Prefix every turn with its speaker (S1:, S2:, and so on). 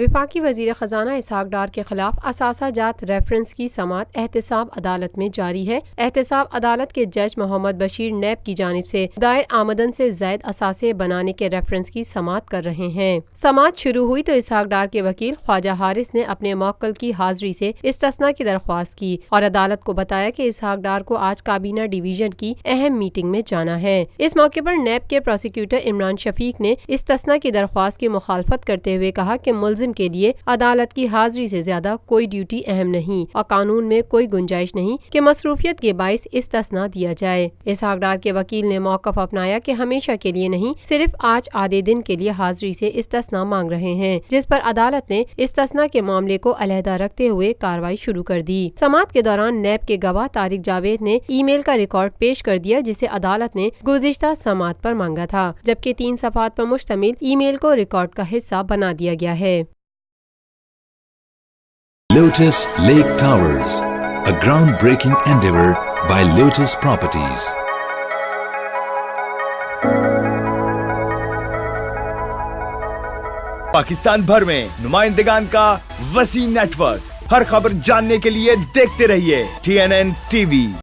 S1: وفاقی وزیر خزانہ اسحاق ڈار کے خلاف اثاثہ جات ریفرنس کی سماعت احتساب عدالت میں جاری ہے۔ احتساب عدالت کے جج محمد بشیر نیب کی جانب سے دائر آمدن سے زائد اثاثے بنانے کے ریفرنس کی سماعت کر رہے ہیں۔ سماعت شروع ہوئی تو اسحاق ڈار کے وکیل خواجہ حارث نے اپنے موکل کی حاضری سے استثناء کی درخواست کی اور عدالت کو بتایا کہ اسحاق ڈار کو آج کابینہ ڈویژن کی اہم میٹنگ میں جانا ہے۔ اس موقع پر نیب کے پروسیکیوٹر عمران شفیق نے استثناء کی درخواست کی مخالفت کرتے ہوئے کہا کہ ملزم کے لیے عدالت کی حاضری سے زیادہ کوئی ڈیوٹی اہم نہیں اور قانون میں کوئی گنجائش نہیں کہ مصروفیت کے باعث استثناء دیا جائے۔ اسحاق ڈار کے وکیل نے موقف اپنایا کہ ہمیشہ کے لیے نہیں، صرف آج آدھے دن کے لیے حاضری سے استثناء مانگ رہے ہیں، جس پر عدالت نے استثناء کے معاملے کو علیحدہ رکھتے ہوئے کارروائی شروع کر دی۔ سماعت کے دوران نیب کے گواہ طارق جاوید نے ای میل کا ریکارڈ پیش کر دیا جسے عدالت نے گزشتہ سماعت پر مانگا تھا، جبکہ 3 صفحات پر مشتمل ای میل کو ریکارڈ کا حصہ بنا دیا گیا ہے۔
S2: Lotus Lake Towers, a groundbreaking endeavor by Lotus Properties.
S3: Pakistan بھر میں نمائندگان کا وسیع نیٹ ورک، ہر خبر جاننے کے لیے دیکھتے رہیے TNN TV۔